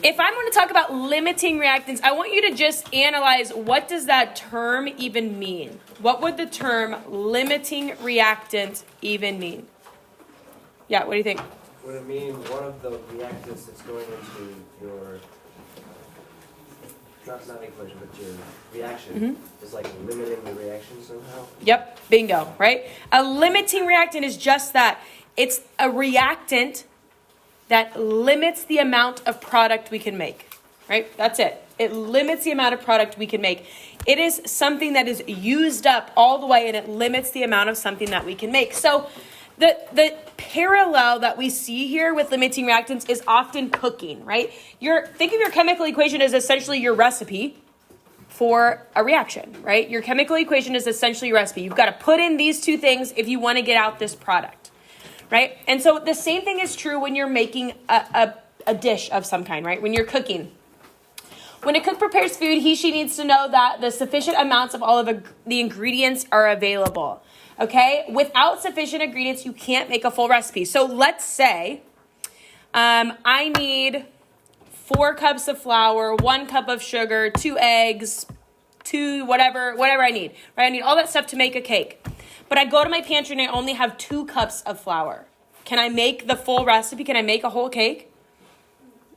If I'm going to talk about limiting reactants, I want you to just analyze what does that term even mean? What would the term limiting reactant even mean? Yeah, what do you think? Would it mean one of the reactants that's going into your, not equation, but your reaction is like limiting the reaction somehow? Yep, bingo, right? A limiting reactant is just that. It's a reactant that limits the amount of product we can make, right? That's it. It limits the amount of product we can make. It is something that is used up all the way, and it limits the amount of something that we can make. So the parallel that we see here with limiting reactants is often cooking, right? Think of your chemical equation as essentially your recipe for a reaction, right? Your chemical equation is essentially your recipe. You've got to put in these two things if you want to get out this product. Right? And so the same thing is true when you're making a dish of some kind, right? When you're cooking. When a cook prepares food, she needs to know that the sufficient amounts of all of the ingredients are available. Okay? Without sufficient ingredients, you can't make a full recipe. So let's say I need 4 cups of flour, 1 cup of sugar, 2 eggs, 2 whatever I need. Right? I need all that stuff to make a cake. But I go to my pantry and I only have 2 cups of flour. Can I make the full recipe? Can I make a whole cake?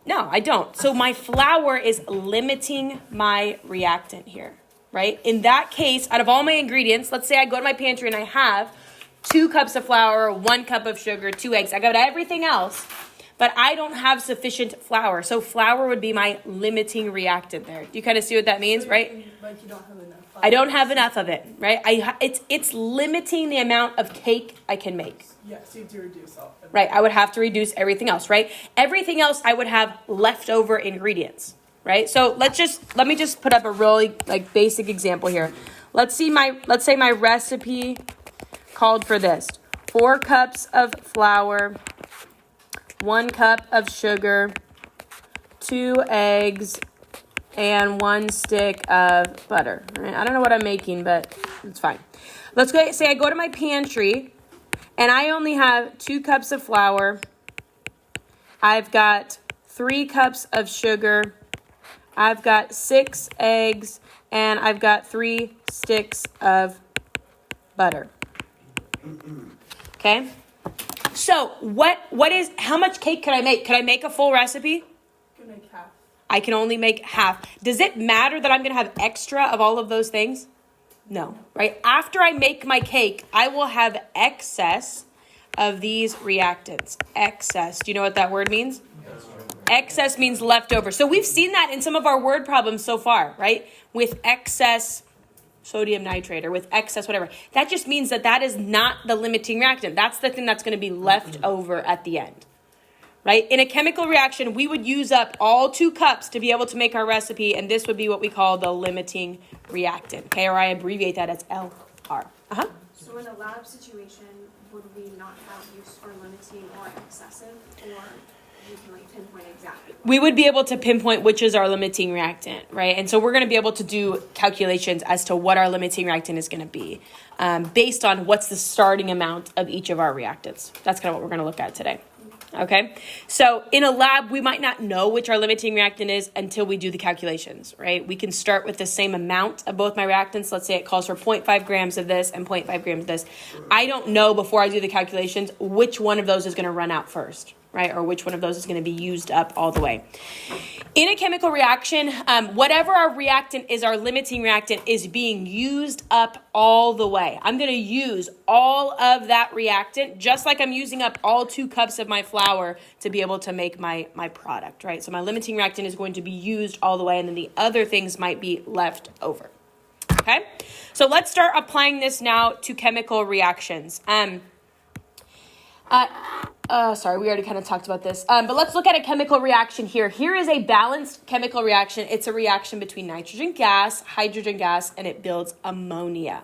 No, I don't. So my flour is limiting my reactant here, right? In that case, out of all my ingredients, let's say I go to my pantry and I have 2 cups of flour, 1 cup of sugar, 2 eggs. I got everything else, but I don't have sufficient flour. So flour would be my limiting reactant there. Do you kind of see what that means, right? Like you don't have enough. I don't have enough of it, right? It's limiting the amount of cake I can make. Yes, you do reduce all. Right, I would have to reduce everything else, right? Everything else I would have leftover ingredients, right? So let me just put up a really basic example here. Let's say my recipe called for this: 4 cups of flour, 1 cup of sugar, 2 eggs, and 1 stick of butter. Right? I don't know what I'm making, but it's fine. Let's say I go to my pantry and I only have 2 cups of flour. I've got 3 cups of sugar. I've got 6 eggs, and I've got 3 sticks of butter. Okay? So how much cake could I make? Could I make a full recipe? You can make half. I can only make half. Does it matter that I'm going to have extra of all of those things? No, right? After I make my cake, I will have excess of these reactants. Excess. Do you know what that word means? Excess means leftover. So we've seen that in some of our word problems so far, right? With excess sodium nitrate or with excess whatever. That just means that is not the limiting reactant. That's the thing that's going to be left over at the end. Right? In a chemical reaction, we would use up all 2 cups to be able to make our recipe, and this would be what we call the limiting reactant. Okay, or I abbreviate that as LR. So in a lab situation, would we not have use for limiting or excessive, or you can pinpoint exactly? We would be able to pinpoint which is our limiting reactant, right? And so we're going to be able to do calculations as to what our limiting reactant is going to be based on what's the starting amount of each of our reactants. That's kind of what we're going to look at today. Okay, so in a lab, we might not know which our limiting reactant is until we do the calculations, right? We can start with the same amount of both my reactants. Let's say it calls for 0.5 grams of this and 0.5 grams of this. I don't know before I do the calculations which one of those is going to run out first, right? Or which one of those is going to be used up all the way. In a chemical reaction, whatever our reactant is, our limiting reactant is being used up all the way. I'm going to use all of that reactant, just like I'm using up all 2 cups of my flour to be able to make my product, right? So my limiting reactant is going to be used all the way, and then the other things might be left over. Okay? So let's start applying this now to chemical reactions. Sorry, we already kind of talked about this. But let's look at a chemical reaction here. Here is a balanced chemical reaction. It's a reaction between nitrogen gas, hydrogen gas, and it builds ammonia.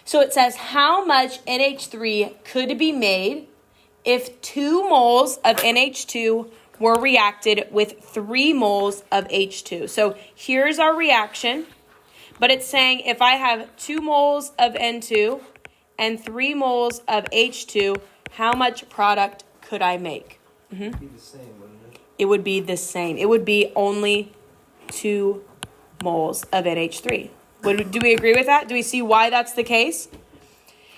So it says how much NH3 could be made if 2 moles of NH2 were reacted with 3 moles of H2. So here's our reaction, but it's saying if I have 2 moles of N2 and 3 moles of H2, how much product could I make? It'd be the same, wouldn't it? it would be the same. It would be only 2 moles of NH3. Do we agree with that? Do we see why that's the case?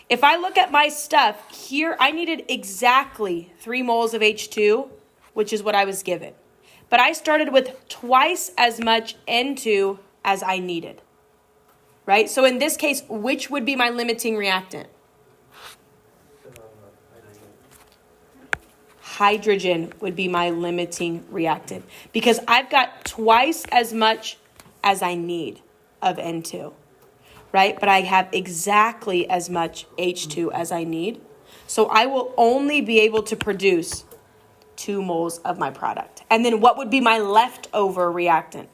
If I look at my stuff here, I needed exactly 3 moles of H2, which is what I was given. But I started with twice as much N2 as I needed, right? So in this case, which would be my limiting reactant? Hydrogen would be my limiting reactant because I've got twice as much as I need of N2, right? But I have exactly as much H2 as I need. So I will only be able to produce 2 moles of my product. And then what would be my leftover reactant?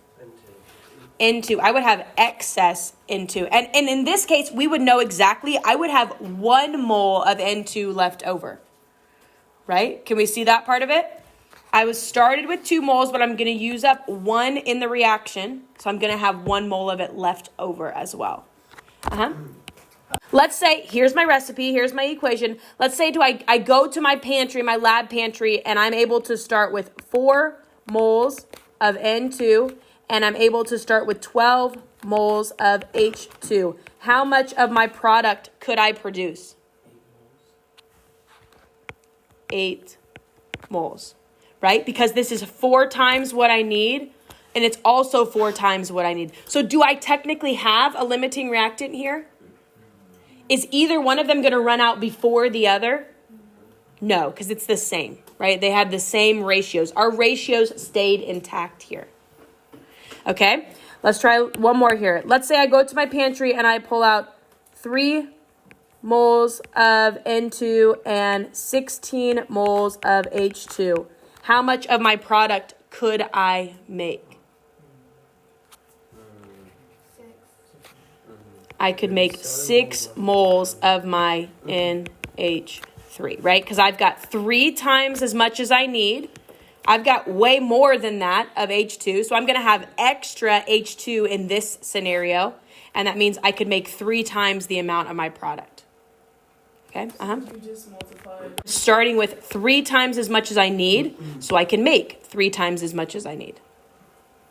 N2. I would have excess N2. And in this case, we would know exactly, I would have 1 mole of N2 left over, right? Can we see that part of it? I was started with 2 moles, but I'm going to use up 1 in the reaction. So I'm going to have 1 mole of it left over as well. Let's say, here's my recipe, here's my equation. Let's say I go to my pantry, my lab pantry, and I'm able to start with 4 moles of N2, and I'm able to start with 12 moles of H2. How much of my product could I produce? 8 moles, right? Because this is 4 times what I need, and it's also 4 times what I need. So do I technically have a limiting reactant here? Is either one of them going to run out before the other? No, because it's the same, right? They had the same ratios. Our ratios stayed intact here. Okay, let's try one more here. Let's say I go to my pantry and I pull out 3 moles of N2 and 16 moles of H2. How much of my product could I make? 6. I could make 6 moles of my NH3, right? Because I've got 3 times as much as I need. I've got way more than that of H2, so I'm going to have extra H2 in this scenario, and that means I could make 3 times the amount of my product. Okay? You just multiply. Starting with 3 times as much as I need, so I can make 3 times as much as I need.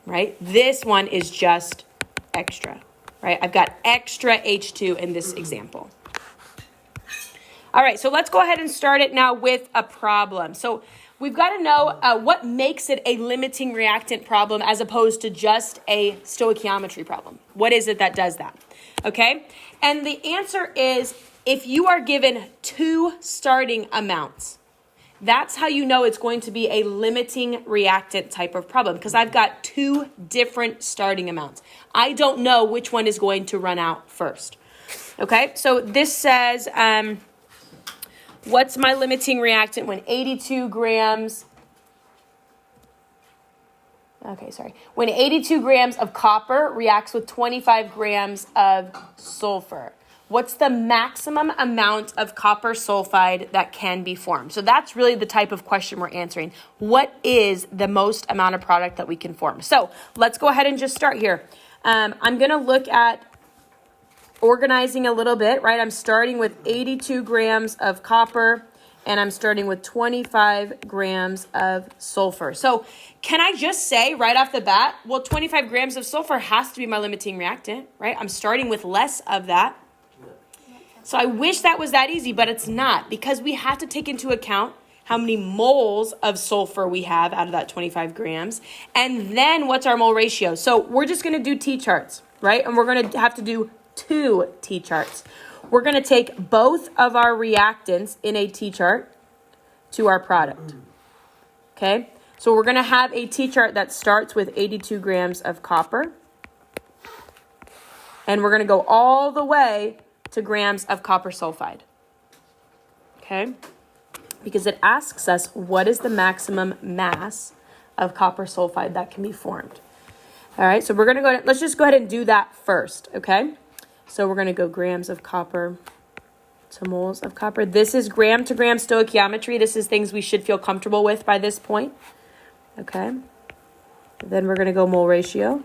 Right? This one is just extra. Right? I've got extra H2 in this example. All right, so let's go ahead and start it now with a problem. So we've got to know what makes it a limiting reactant problem as opposed to just a stoichiometry problem. What is it that does that? Okay? And the answer is if you are given 2 starting amounts, that's how you know it's going to be a limiting reactant type of problem because I've got 2 different starting amounts. I don't know which one is going to run out first. Okay? So this says, what's my limiting reactant when 82 grams... When 82 grams of copper reacts with 25 grams of sulfur. What's the maximum amount of copper sulfide that can be formed? So that's really the type of question we're answering. What is the most amount of product that we can form? So let's go ahead and just start here. I'm going to look at organizing a little bit, right? I'm starting with 82 grams of copper, and I'm starting with 25 grams of sulfur. So can I just say right off the bat, well, 25 grams of sulfur has to be my limiting reactant, right? I'm starting with less of that. So I wish that was that easy, but it's not because we have to take into account how many moles of sulfur we have out of that 25 grams. And then what's our mole ratio? So we're just going to do T-charts, right? And we're going to have to do 2 T-charts. We're going to take both of our reactants in a T-chart to our product. Okay? So we're going to have a T-chart that starts with 82 grams of copper. And we're going to go all the way to grams of copper sulfide. Okay? Because it asks us what is the maximum mass of copper sulfide that can be formed. All right, so we're going to go, let's just go ahead and do that first, okay? So we're going to go grams of copper to moles of copper. This is gram to gram stoichiometry. This is things we should feel comfortable with by this point. Okay? Then we're going to go mole ratio.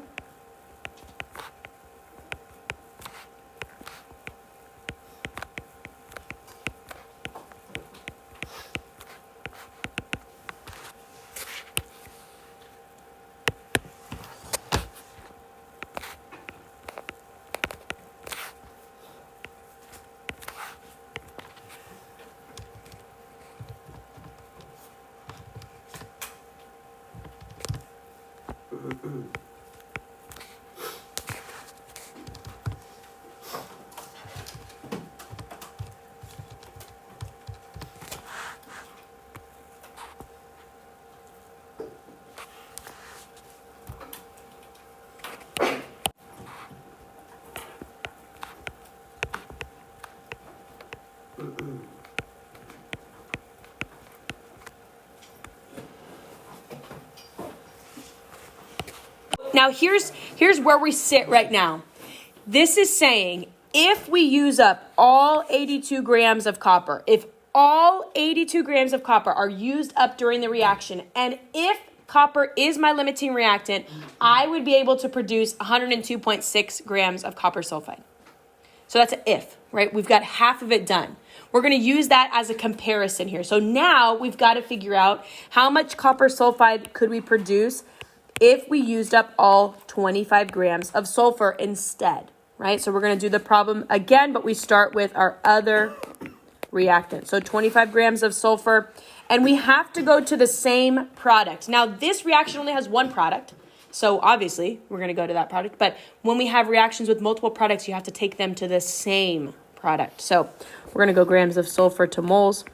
Now here's where we sit right now. This is saying if we use up all 82 grams of copper, if all 82 grams of copper are used up during the reaction, and if copper is my limiting reactant, I would be able to produce 102.6 grams of copper sulfide. So that's an if, right? We've got half of it done. We're going to use that as a comparison here. So now we've got to figure out how much copper sulfide could we produce if we used up all 25 grams of sulfur instead, right? So we're going to do the problem again, but we start with our other reactant. So 25 grams of sulfur, and we have to go to the same product. Now, this reaction only has one product, so obviously we're going to go to that product. But when we have reactions with multiple products, you have to take them to the same product. So we're going to go grams of sulfur to moles.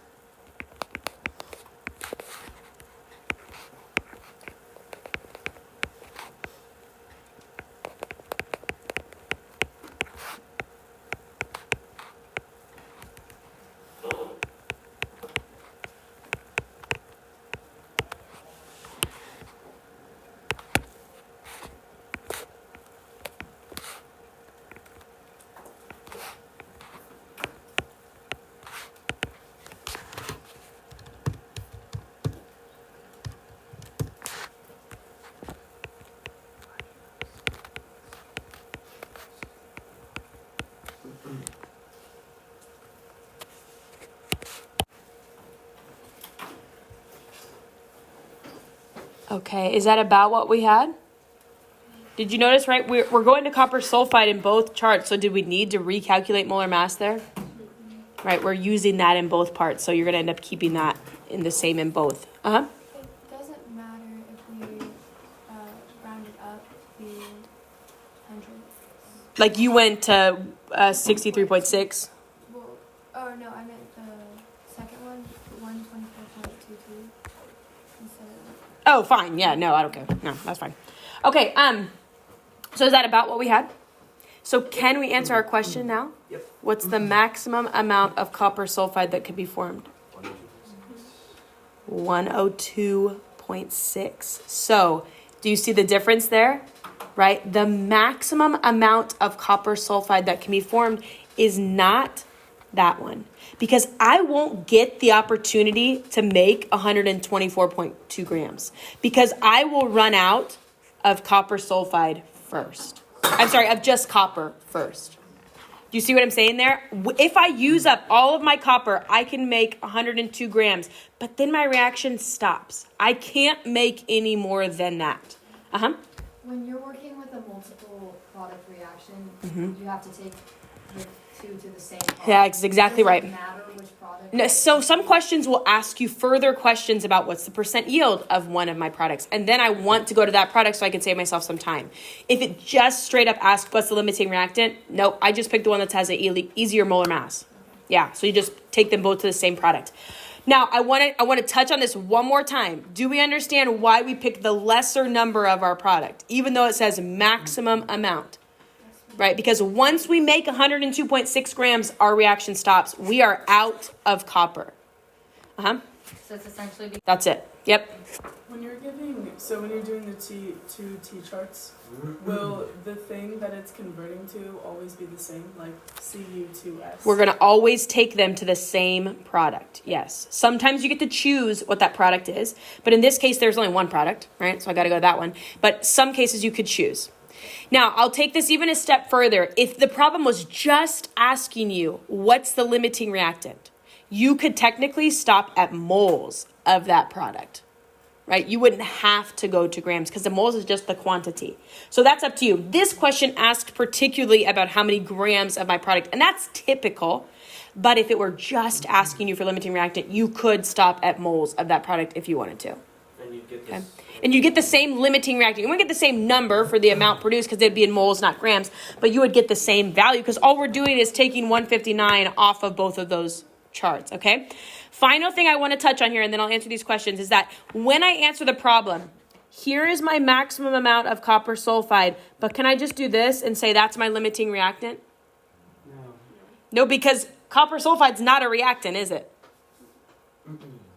Okay, is that about what we had? Did you notice, right? We're going to copper sulfide in both charts. So did we need to recalculate molar mass there? Right, we're using that in both parts. So you're going to end up keeping that in the same in both. Uh-huh. It doesn't matter if we round it up to hundreds. Like you went to 63.6. Well, oh no, I meant the second one, 124.22 instead of. Oh, fine. Yeah, no, I don't care. No, that's fine. Okay, so is that about what we had? So can we answer our question now? Yep. What's the maximum amount of copper sulfide that could be formed? 102.6. So do you see the difference there? Right? The maximum amount of copper sulfide that can be formed is not that one, because I won't get the opportunity to make 124.2 grams because I will run out of copper sulfide first. I'm sorry, of just copper first. Do you see what I'm saying there? If I use up all of my copper, I can make 102 grams, but then my reaction stops. I can't make any more than that. Uh-huh. When you're working with a multiple product reaction, you have to take the two to the same product. Yeah, it's exactly right. Does it matter which product? No, so some questions will ask you further questions about what's the percent yield of one of my products. And then I want to go to that product so I can save myself some time. If it just straight up asks what's the limiting reactant, nope, I just picked the one that has an easier molar mass. Yeah, so you just take them both to the same product. Now, I want to touch on this one more time. Do we understand why we pick the lesser number of our product, even though it says maximum amount? Right? Because once we make 102.6 grams, our reaction stops. We are out of copper. Uh-huh. So it's essentially That's it. Yep. When you're doing the two T charts, will the thing that it's converting to always be the same, like Cu2S? We're going to always take them to the same product. Yes. Sometimes you get to choose what that product is. But in this case, there's only one product, right? So I got to go to that one. But some cases you could choose. Now, I'll take this even a step further. If the problem was just asking you, what's the limiting reactant? You could technically stop at moles of that product, right? You wouldn't have to go to grams because the moles is just the quantity. So that's up to you. This question asked particularly about how many grams of my product, and that's typical. But if it were just asking you for limiting reactant, you could stop at moles of that product if you wanted to. And you'd get this. Okay. And you get the same limiting reactant. You wouldn't get the same number for the amount produced because it'd be in moles, not grams, but you would get the same value because all we're doing is taking 159 off of both of those charts, okay? Final thing I want to touch on here, and then I'll answer these questions, is that when I answer the problem, here is my maximum amount of copper sulfide, but can I just do this and say that's my limiting reactant? No, because copper sulfide's not a reactant, is it?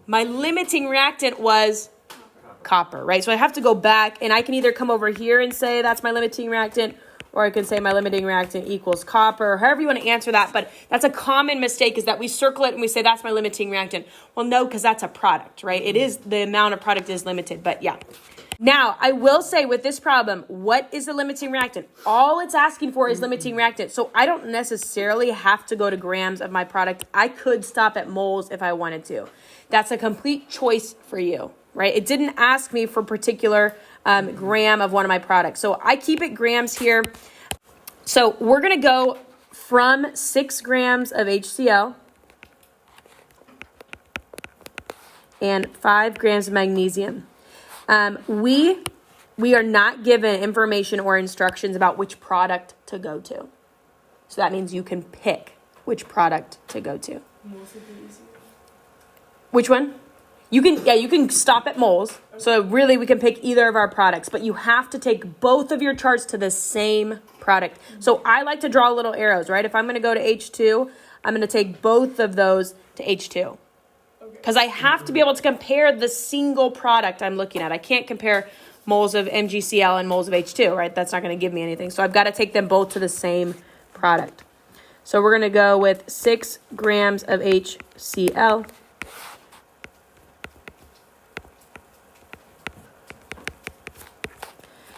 My limiting reactant was copper, right? So I have to go back, and I can either come over here and say that's my limiting reactant, or I can say my limiting reactant equals copper, or however you want to answer that. But that's a common mistake, is that we circle it and we say that's my limiting reactant. Well, no, because that's a product, right? It is, the amount of product is limited, but yeah. Now, I will say with this problem, what is the limiting reactant? All it's asking for is limiting reactant. So I don't necessarily have to go to grams of my product. I could stop at moles if I wanted to. That's a complete choice for you, right? It didn't ask me for particular gram of one of my products. So I keep it grams here. So we're going to go from 6 grams of HCl and 5 grams of magnesium. We are not given information or instructions about which product to go to. So that means you can pick which product to go to. Moles would be easy. Which one? You can stop at moles. So really we can pick either of our products, but you have to take both of your charts to the same product. So I like to draw little arrows, right? If I'm going to go to H2, I'm going to take both of those to H2. Because I have to be able to compare the single product I'm looking at. I can't compare moles of MgCl and moles of H2, right? That's not going to give me anything. So I've got to take them both to the same product. So we're going to go with 6 grams of HCl.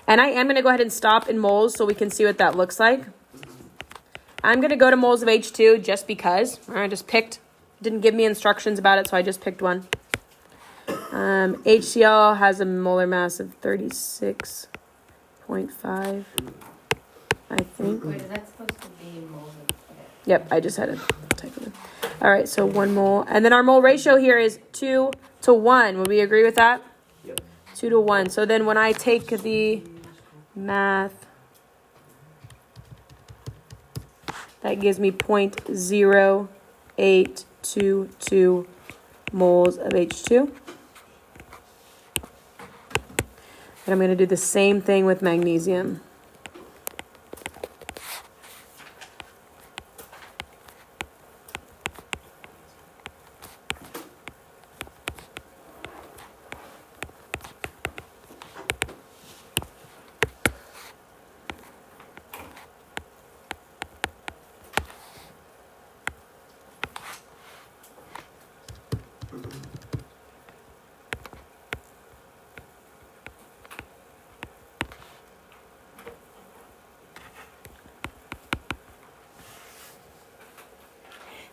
And I am going to go ahead and stop in moles so we can see what that looks like. I'm going to go to moles of H2 just because. I just picked. Didn't give me instructions about it, so I just picked one. HCl has a molar mass of 36.5, I think. Wait, is that supposed to be moles of? Okay. Yep, I just had to type it in. All right, so 1 mole. And then our mole ratio here is 2 to 1. Would we agree with that? Yep. 2 to 1. So then when I take the math, that gives me 0.0822 moles of H2. And I'm going to do the same thing with magnesium.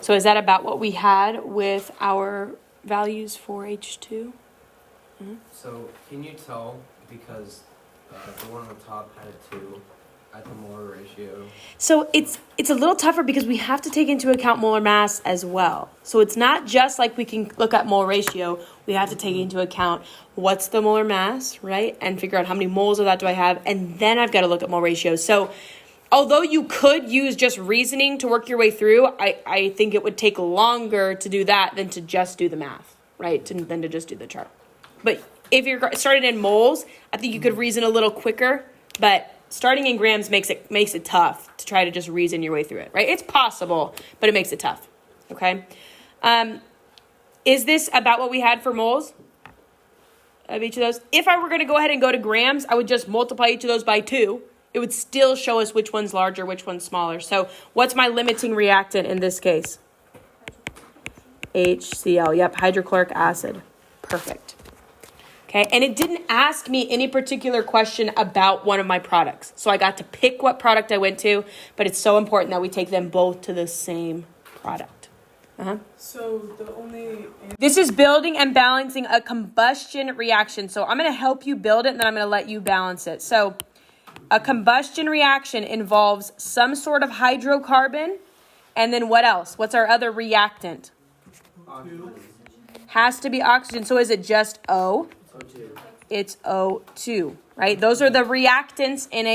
So is that about what we had with our values for H2? So can you tell, because the one on the top had a 2 at the molar ratio? So it's a little tougher because we have to take into account molar mass as well. So it's not just like we can look at mole ratio. We have to take into account what's the molar mass, right? And figure out how many moles of that do I have. And then I've got to look at mole ratio. So although you could use just reasoning to work your way through, I think it would take longer to do that than to just do the math, right? Than to just do the chart. But if you're starting in moles, I think you could reason a little quicker. But starting in grams makes it tough to try to just reason your way through it, right? It's possible, but it makes it tough, okay? Is this about what we had for moles of each of those? If I were going to go ahead and go to grams, I would just multiply each of those by 2. It would still show us which one's larger, which one's smaller. So what's my limiting reactant in this case? HCl. Yep, hydrochloric acid. Perfect. Okay, and it didn't ask me any particular question about one of my products. So I got to pick what product I went to, but it's so important that we take them both to the same product. So the only This is building and balancing a combustion reaction. So I'm going to help you build it, and then I'm going to let you balance it. So a combustion reaction involves some sort of hydrocarbon, and then what else? What's our other reactant? Oxygen. Has to be oxygen. So is it just O? O2. it's O2, right? Those are the reactants in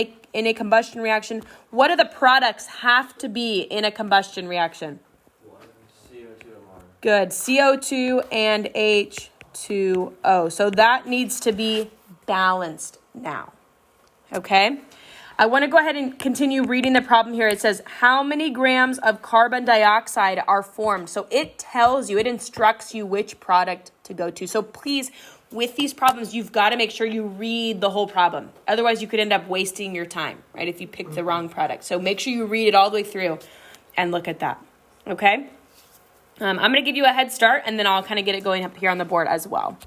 a combustion reaction. What do the products have to be in a combustion reaction? CO2 and water. Good. CO2 and H2O. So that needs to be balanced now. Okay? I want to go ahead and continue reading the problem here. It says, how many grams of carbon dioxide are formed? So it tells you, it instructs you which product to go to. So please, with these problems, you've got to make sure you read the whole problem. Otherwise, you could end up wasting your time, right, if you pick the wrong product. So make sure you read it all the way through and look at that. Okay? I'm going to give you a head start, and then I'll kind of get it going up here on the board as well.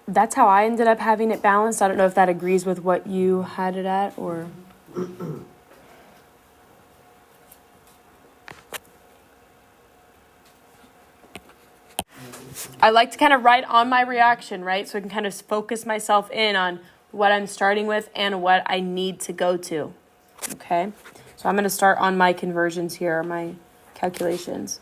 That's how I ended up having it balanced. I don't know if that agrees with what you had it at, or... I like to kind of write on my reaction, right? So I can kind of focus myself in on what I'm starting with and what I need to go to. Okay? So I'm going to start on my conversions here, my calculations.